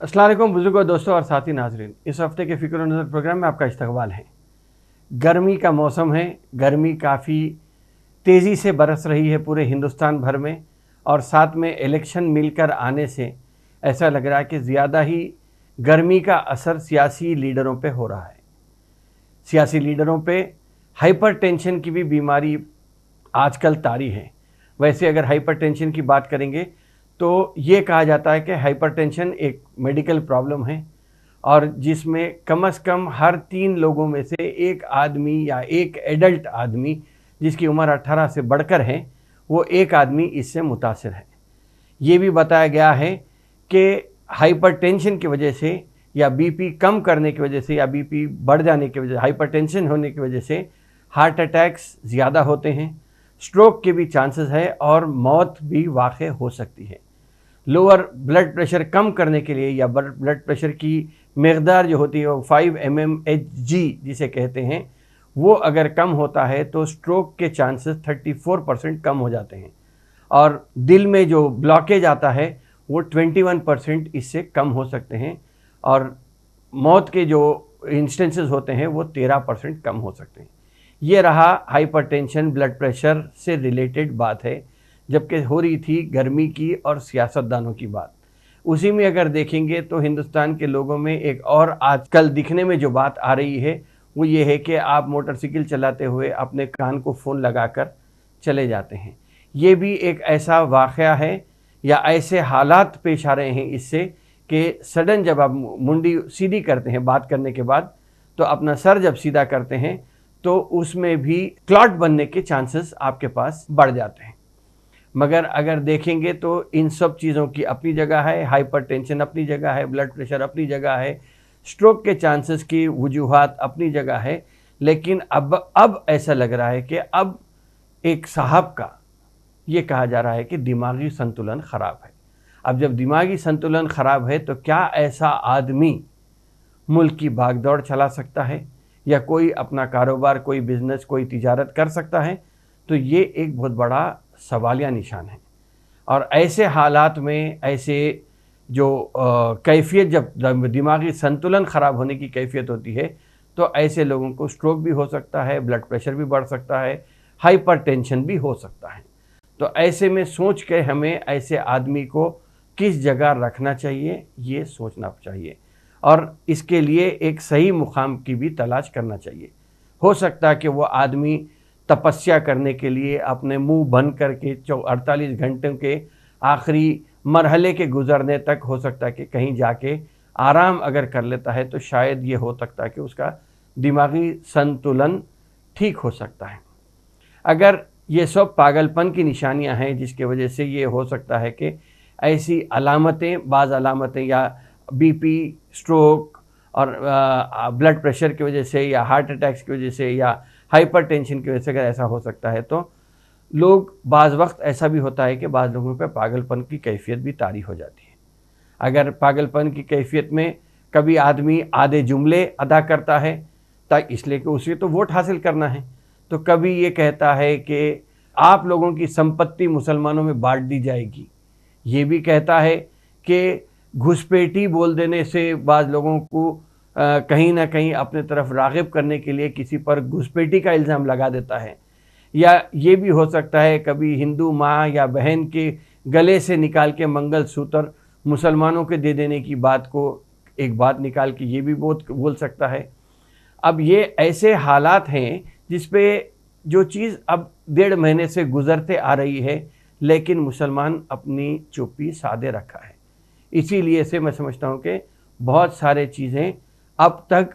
अस्सलाम वालेकुम बुजुर्गों, दोस्तों और साथी नाजरीन। इस हफ्ते के फ़िक्र नज़र प्रोग्राम में आपका इस्तकबाल है। गर्मी का मौसम है। गर्मी काफ़ी तेज़ी से बरस रही है पूरे हिंदुस्तान भर में, और साथ में इलेक्शन मिलकर आने से ऐसा लग रहा है कि ज़्यादा ही गर्मी का असर सियासी लीडरों पे हो रहा है। सियासी लीडरों पे हाइपरटेंशन की भी बीमारी आजकल तारी है। वैसे अगर हाइपरटेंशन की बात करेंगे तो ये कहा जाता है कि हाइपरटेंशन एक मेडिकल प्रॉब्लम है, और जिसमें कम से कम हर 3 लोगों में से एक आदमी या एक एडल्ट आदमी जिसकी उम्र 18 से बढ़कर है, वो एक आदमी इससे मुतासिर है। ये भी बताया गया है कि हाइपरटेंशन की वजह से या बीपी कम करने की वजह से या बीपी बढ़ जाने की वजह से, हाइपरटेंशन होने की वजह से हार्ट अटैक्स ज़्यादा होते हैं, स्ट्रोक के भी चांसेस है और मौत भी वाक़ई हो सकती है। लोअर ब्लड प्रेशर कम करने के लिए या ब्लड प्रेशर की मकदार जो होती है वो 5 mmHg जिसे कहते हैं, वो अगर कम होता है तो स्ट्रोक के चांसेस 34% कम हो जाते हैं, और दिल में जो ब्लॉकेज आता है वो 21% इससे कम हो सकते हैं, और मौत के जो इंस्टेंसेस होते हैं वो 13% कम हो सकते हैं। ये रहा हाइपरटेंशन ब्लड प्रेशर से रिलेटेड बात है, जबकि हो रही थी गर्मी की और सियासतदानों की बात। उसी में अगर देखेंगे तो हिंदुस्तान के लोगों में एक और आजकल दिखने में जो बात आ रही है वो ये है कि आप मोटरसाइकिल चलाते हुए अपने कान को फ़ोन लगाकर चले जाते हैं। ये भी एक ऐसा वाक़या है या ऐसे हालात पेश आ रहे हैं इससे कि सडन जब आप मुंडी सीधी करते हैं बात करने के बाद, तो अपना सर जब सीधा करते हैं तो उसमें भी क्लॉट बनने के चांसेस आपके पास बढ़ जाते हैं। मगर अगर देखेंगे तो इन सब चीज़ों की अपनी जगह है, हाइपरटेंशन अपनी जगह है, ब्लड प्रेशर अपनी जगह है, स्ट्रोक के चांसेस की वजूहात अपनी जगह है। लेकिन अब ऐसा लग रहा है कि अब एक साहब का ये कहा जा रहा है कि दिमागी संतुलन ख़राब है। अब जब दिमागी संतुलन ख़राब है तो क्या ऐसा आदमी मुल्क की भागदौड़ चला सकता है या कोई अपना कारोबार, कोई बिज़नेस, कोई तिजारत कर सकता है? तो ये एक बहुत बड़ा सवालिया निशान है। और ऐसे हालात में ऐसे जो कैफ़ियत, जब दिमागी संतुलन ख़राब होने की कैफ़ियत होती है तो ऐसे लोगों को स्ट्रोक भी हो सकता है, ब्लड प्रेशर भी बढ़ सकता है, हाइपरटेंशन भी हो सकता है। तो ऐसे में सोच के हमें ऐसे आदमी को किस जगह रखना चाहिए ये सोचना चाहिए, और इसके लिए एक सही मुकाम की भी तलाश करना चाहिए। हो सकता है कि वो आदमी तपस्या करने के लिए अपने मुंह बंद करके 48 घंटे के आखिरी मरहले के गुजरने तक हो सकता है कि कहीं जाके आराम अगर कर लेता है तो शायद ये हो सकता है कि उसका दिमागी संतुलन ठीक हो सकता है। अगर ये सब पागलपन की निशानियां हैं जिसके वजह से ये हो सकता है कि ऐसी अलामतें, बाज़ अलामतें या बीपी, स्ट्रोक और ब्लड प्रेशर की वजह से या हार्ट अटैक्स की वजह से या हाइपरटेंशन की वजह से अगर ऐसा हो सकता है तो लोग, बाज़ वक्त ऐसा भी होता है कि बाज़ लोगों पे पागलपन की कैफियत भी तारी हो जाती है। अगर पागलपन की कैफियत में कभी आदमी आधे जुमले अदा करता है ताकि इसलिए कि उसे तो वोट हासिल करना है, तो कभी ये कहता है कि आप लोगों की संपत्ति मुसलमानों में बांट दी जाएगी, ये भी कहता है कि घुसपैठी बोल देने से बाज़ लोगों को कहीं ना कहीं अपने तरफ राग़िब करने के लिए किसी पर घुसपैठी का इल्ज़ाम लगा देता है। या ये भी हो सकता है कभी हिंदू माँ या बहन के गले से निकाल के मंगलसूत्र मुसलमानों के दे देने की बात को एक बात निकाल के ये भी बोल सकता है। अब ये ऐसे हालात हैं जिस पे जो चीज़ अब 1.5 महीने से गुज़रते आ रही है, लेकिन मुसलमान अपनी चुप्पी साधे रखा है। इसीलिए से मैं समझता हूँ कि बहुत सारे चीज़ें अब तक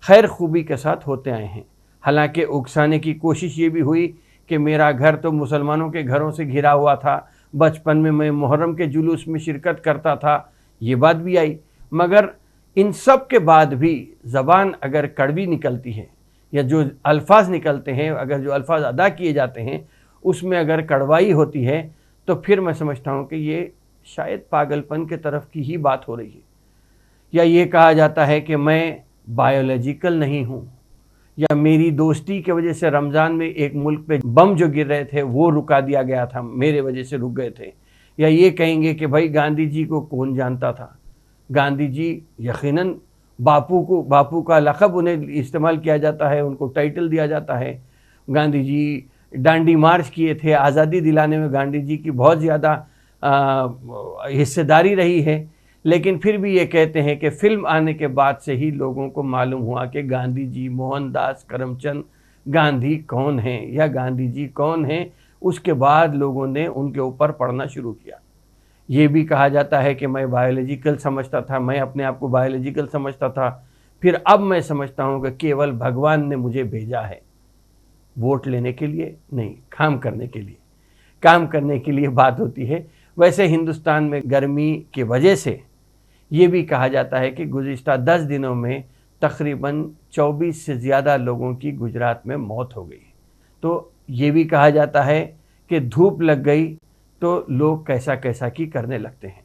खैर खूबी के साथ होते आए हैं। हालांकि उकसाने की कोशिश ये भी हुई कि मेरा घर तो मुसलमानों के घरों से घिरा हुआ था, बचपन में मैं मुहर्रम के जुलूस में शिरकत करता था, ये बात भी आई। मगर इन सब के बाद भी ज़बान अगर कड़वी निकलती है या जो अल्फाज निकलते हैं, अगर जो अल्फाज अदा किए जाते हैं उसमें अगर कड़वाई होती है तो फिर मैं समझता हूँ कि ये शायद पागलपन के तरफ की ही बात हो रही है। या ये कहा जाता है कि मैं बायोलॉजिकल नहीं हूँ, या मेरी दोस्ती की वजह से रमज़ान में एक मुल्क पे बम जो गिर रहे थे वो रुका दिया गया था, मेरे वजह से रुक गए थे। या ये कहेंगे कि भाई गांधी जी को कौन जानता था, गांधी जी यकीनन बापू का लक़ब उन्हें इस्तेमाल किया जाता है, उनको टाइटल दिया जाता है। गांधी जी डांडी मार्च किए थे, आज़ादी दिलाने में गांधी जी की बहुत ज़्यादा हिस्सेदारी रही है। लेकिन फिर भी ये कहते हैं कि फिल्म आने के बाद से ही लोगों को मालूम हुआ कि गांधी जी मोहनदास करमचंद गांधी कौन हैं या गांधी जी कौन हैं। उसके बाद लोगों ने उनके ऊपर पढ़ना शुरू किया। ये भी कहा जाता है कि मैं बायोलॉजिकल समझता था, मैं अपने आप को बायोलॉजिकल समझता था, फिर अब मैं समझता हूँ कि केवल भगवान ने मुझे भेजा है वोट लेने के लिए नहीं, काम करने के लिए। काम करने के लिए बात होती है। वैसे हिंदुस्तान में गर्मी की वजह से ये भी कहा जाता है कि गुज़िश्ता 10 दिनों में तकरीबन 24 से ज़्यादा लोगों की गुजरात में मौत हो गई। तो ये भी कहा जाता है कि धूप लग गई तो लोग कैसा कैसा की करने लगते हैं।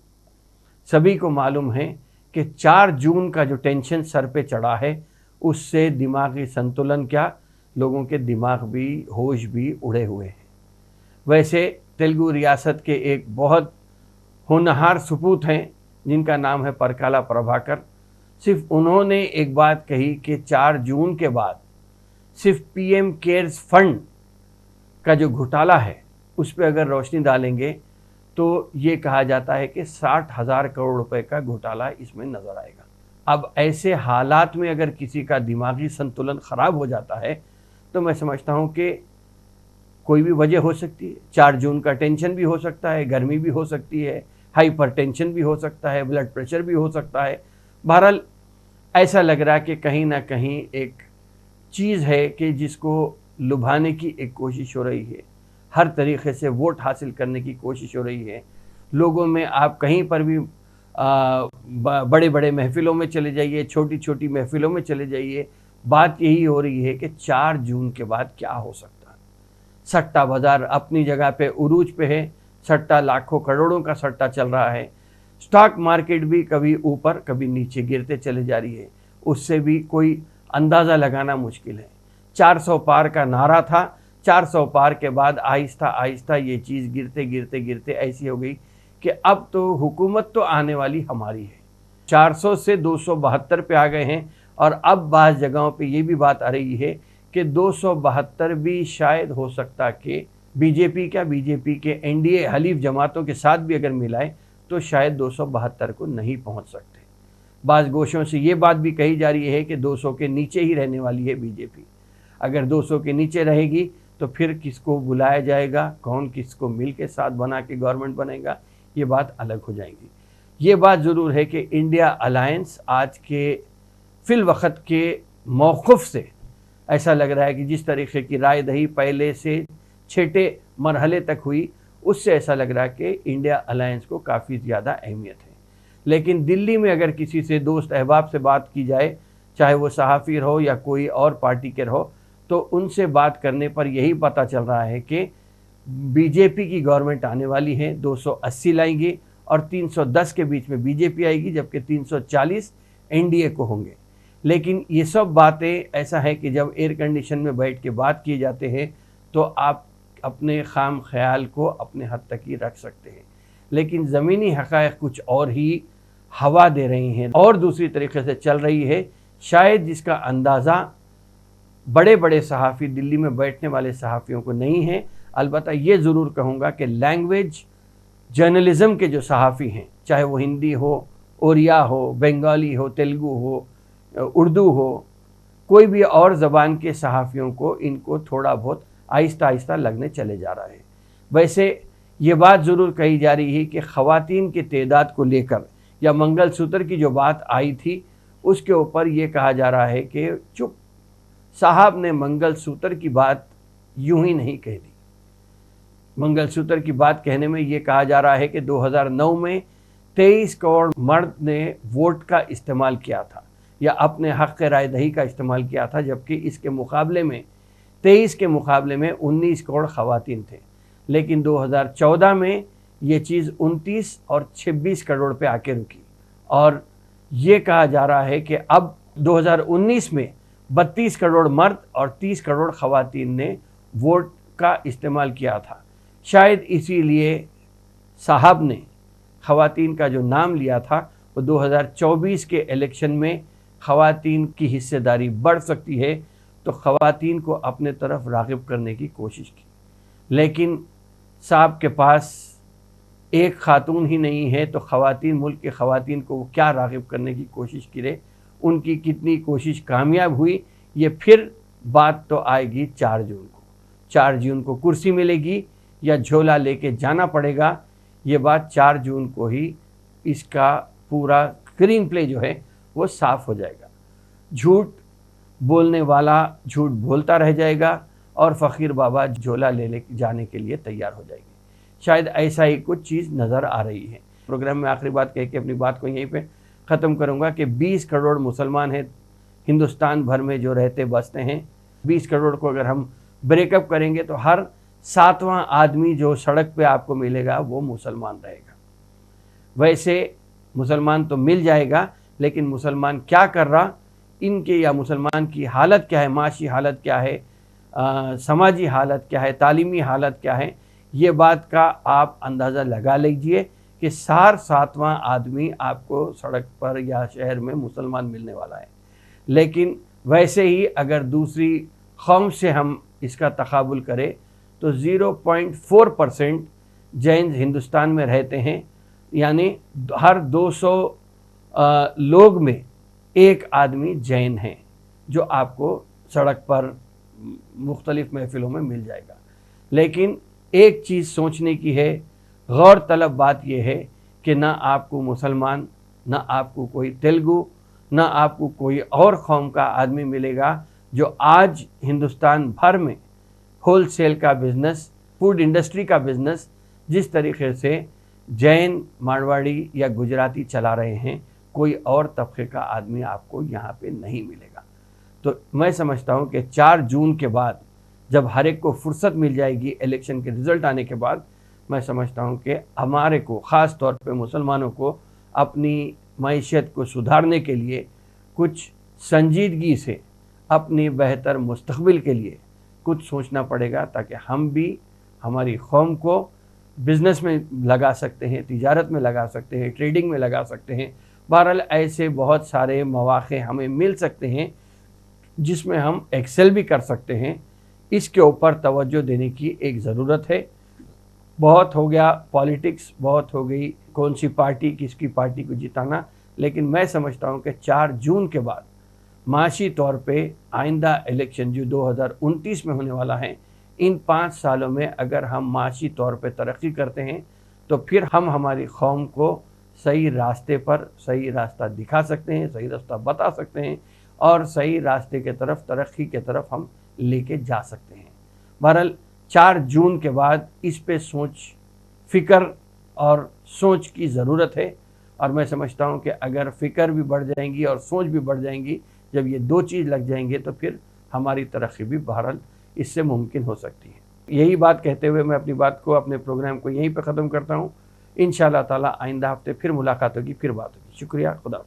सभी को मालूम है कि 4 जून का जो टेंशन सर पे चढ़ा है उससे दिमागी संतुलन क्या, लोगों के दिमाग भी, होश भी उड़े हुए हैं। वैसे तेलुगु रियासत के एक बहुत होनहार सपूत हैं जिनका नाम है परकाला प्रभाकर। सिर्फ उन्होंने एक बात कही कि 4 जून के बाद सिर्फ पीएम केयर्स फंड का जो घोटाला है उस पर अगर रोशनी डालेंगे तो ये कहा जाता है कि 60,000 करोड़ रुपए का घोटाला इसमें नज़र आएगा। अब ऐसे हालात में अगर किसी का दिमागी संतुलन ख़राब हो जाता है तो मैं समझता हूँ कि कोई भी वजह हो सकती है। 4 जून का टेंशन भी हो सकता है, गर्मी भी हो सकती है, हाइपरटेंशन भी हो सकता है, ब्लड प्रेशर भी हो सकता है। बहरहाल ऐसा लग रहा है कि कहीं ना कहीं एक चीज़ है कि जिसको लुभाने की एक कोशिश हो रही है, हर तरीक़े से वोट हासिल करने की कोशिश हो रही है। लोगों में आप कहीं पर भी बड़े बड़े महफ़िलों में चले जाइए, छोटी छोटी महफ़िलों में चले जाइए, बात यही हो रही है कि 4 जून के बाद क्या हो सकता है। सट्टा बाज़ार अपनी जगह पे उरूज पे है, सट्टा लाखों करोड़ों का सट्टा चल रहा है। स्टॉक मार्केट भी कभी ऊपर कभी नीचे गिरते चले जा रही है, उससे भी कोई अंदाज़ा लगाना मुश्किल है। 400 पार का नारा था, 400 पार के बाद आहिस्ता आहिस्ता ये चीज़ गिरते गिरते गिरते ऐसी हो गई कि अब तो हुकूमत तो आने वाली हमारी है। 400 से 272 पे आ गए हैं और अब बाज़ जगहों पे ये भी बात आ रही है कि 272 भी शायद हो सकता कि बीजेपी के एनडीए हलीफ जमातों के साथ भी अगर मिलाए तो शायद 272 को नहीं पहुंच सकते। बाज़ गोशों से ये बात भी कही जा रही है कि 200 के नीचे ही रहने वाली है बीजेपी। अगर 200 के नीचे रहेगी तो फिर किसको बुलाया जाएगा, कौन किसको मिल के साथ बना के गवर्नमेंट बनेगा, ये बात अलग हो जाएगी। ये बात ज़रूर है कि इंडिया अलायंस आज के फिल वक्त के मौक़िफ़ से ऐसा लग रहा है कि जिस तरीके की राय दही पहले से छठे मरहले तक हुई, उससे ऐसा लग रहा है कि इंडिया अलायंस को काफ़ी ज़्यादा अहमियत है। लेकिन दिल्ली में अगर किसी से दोस्त अहबाब से बात की जाए, चाहे वो सहाफ़ी रहो या कोई और पार्टी के रहो, तो उनसे बात करने पर यही पता चल रहा है कि बीजेपी की गवर्नमेंट आने वाली है, 280 लाएंगे और 310 के बीच में बीजेपी आएगी, जबकि 340 एनडीए को होंगे। लेकिन ये सब बातें ऐसा है कि जब एयर कंडीशन में बैठ के बात किए जाते हैं तो आप अपने खाम ख्याल को अपने हद तक ही रख सकते हैं, लेकिन ज़मीनी हक़ाइक़ कुछ और ही हवा दे रही हैं और दूसरी तरीके से चल रही है, शायद जिसका अंदाज़ा बड़े बड़े सहाफ़ी, दिल्ली में बैठने वाले सहाफ़ियों को नहीं है। अलबत्ता ये ज़रूर कहूँगा कि लैंग्वेज जर्नलिज़म के जो सहाफ़ी हैं, चाहे वो हिंदी हो, ओरिया हो, बंगाली हो, तेलुगु हो, उर्दू हो, कोई भी और ज़बान के सहाफ़ियों को इनको थोड़ा बहुत आहिस्ता आहिस्ता लगने चले जा रहा है। वैसे ये बात ज़रूर कही जा रही है कि ख़वातीन की तादाद को लेकर या मंगलसूत्र की जो बात आई थी उसके ऊपर ये कहा जा रहा है कि चुप साहब ने मंगलसूत्र की बात यूं ही नहीं कह दी। मंगलसूत्र की बात कहने में ये कहा जा रहा है कि 2009 में 23 करोड़ मर्द ने वोट का इस्तेमाल किया था या अपने हक़ राय दही का इस्तेमाल किया था, जबकि इसके मुकाबले में 23 के मुकाबले में 19 करोड़ ख़वातीन थे। लेकिन 2014 में ये चीज़ 29 और 26 करोड़ पे आके रुकी और ये कहा जा रहा है कि अब 2019 में 32 करोड़ मर्द और 30 करोड़ ख़वातीन ने वोट का इस्तेमाल किया था। शायद इसीलिए साहब ने ख़वातीन का जो नाम लिया था वो 2024 के इलेक्शन में ख़वातीन की हिस्सेदारी बढ़ सकती है, तो ख़वातीन को अपने तरफ राग़िब करने की कोशिश की। लेकिन साहब के पास एक ख़ातून ही नहीं है, तो ख़वातीन, मुल्क के ख़वातीन को वो क्या राग़िब करने की कोशिश करे, उनकी कितनी कोशिश कामयाब हुई, ये फिर बात तो आएगी 4 जून को। 4 जून को कुर्सी मिलेगी या झोला लेके जाना पड़ेगा, ये बात 4 जून को ही इसका पूरा स्क्रीन प्ले जो है वो साफ़ हो जाएगा। झूठ बोलने वाला झूठ बोलता रह जाएगा और फ़कीर बाबा झोला ले जाने के लिए तैयार हो जाएंगे। शायद ऐसा ही कुछ चीज़ नज़र आ रही है। प्रोग्राम में आखिरी बात कह के अपनी बात को यहीं पे ख़त्म करूँगा कि 20 करोड़ मुसलमान हैं हिंदुस्तान भर में जो रहते बसते हैं। 20 करोड़ को अगर हम ब्रेकअप करेंगे तो हर 7वां आदमी जो सड़क पे आपको मिलेगा वो मुसलमान रहेगा। वैसे मुसलमान तो मिल जाएगा, लेकिन मुसलमान क्या कर रहा, इनके या मुसलमान की हालत क्या है, माशी हालत क्या है, समाजी हालत क्या है, तालीमी हालत क्या है, ये बात का आप अंदाज़ा लगा लीजिए कि 7वां आदमी आपको सड़क पर या शहर में मुसलमान मिलने वाला है। लेकिन वैसे ही अगर दूसरी कौम से हम इसका तकाबुल करें तो 0.4% जैन हिंदुस्तान में रहते हैं, यानी हर 200 लोग में एक आदमी जैन है जो आपको सड़क पर मुख्तलिफ महफिलों में मिल जाएगा। लेकिन एक चीज़ सोचने की है, गौर तलब बात यह है कि ना आपको मुसलमान, ना आपको कोई तेलुगु, ना आपको कोई और कौम का आदमी मिलेगा जो आज हिंदुस्तान भर में होल सेल का बिज़नेस, फूड इंडस्ट्री का बिज़नेस जिस तरीके से जैन, मारवाड़ी या गुजराती चला रहे हैं, कोई और तबके का आदमी आपको यहाँ पे नहीं मिलेगा। तो मैं समझता हूँ कि 4 जून के बाद जब हर एक को फुर्सत मिल जाएगी इलेक्शन के रिज़ल्ट आने के बाद, मैं समझता हूँ कि हमारे को, ख़ास तौर पे मुसलमानों को अपनी मईशत को सुधारने के लिए कुछ संजीदगी से अपनी बेहतर मुस्तक़बिल के लिए कुछ सोचना पड़ेगा, ताकि हम भी हमारी कौम को बिज़नेस में लगा सकते हैं, तिजारत में लगा सकते हैं, ट्रेडिंग में लगा सकते हैं। बहरहाल ऐसे बहुत सारे मौक़े हमें मिल सकते हैं जिसमें हम एक्सेल भी कर सकते हैं। इसके ऊपर तवज्जो देने की एक ज़रूरत है। बहुत हो गया पॉलिटिक्स, बहुत हो गई कौन सी पार्टी किसकी पार्टी को जिताना, लेकिन मैं समझता हूँ कि 4 जून के बाद माशी तौर पे आइंदा इलेक्शन जो 2029 में होने वाला है, इन 5 सालों में अगर हम माशी तौर पे तरक्की करते हैं तो फिर हम हमारी कौम को सही रास्ते पर सही रास्ता दिखा सकते हैं, सही रास्ता बता सकते हैं और सही रास्ते के तरफ, तरक्की के तरफ हम लेके जा सकते हैं। बहरहाल 4 जून के बाद इस पे सोच, फ़िक्र और सोच की ज़रूरत है, और मैं समझता हूँ कि अगर फ़िक्र भी बढ़ जाएंगी और सोच भी बढ़ जाएंगी, जब ये 2 चीज़ लग जाएंगे तो फिर हमारी तरक्की भी बहरहाल इससे मुमकिन हो सकती है। यही बात कहते हुए मैं अपनी बात को, अपने प्रोग्राम को यहीं पर ख़त्म करता हूँ। इंशाअल्लाह ताला आइंदा हफ्ते फिर मुलाकात होगी, फिर बात होगी। शुक्रिया, खुदा।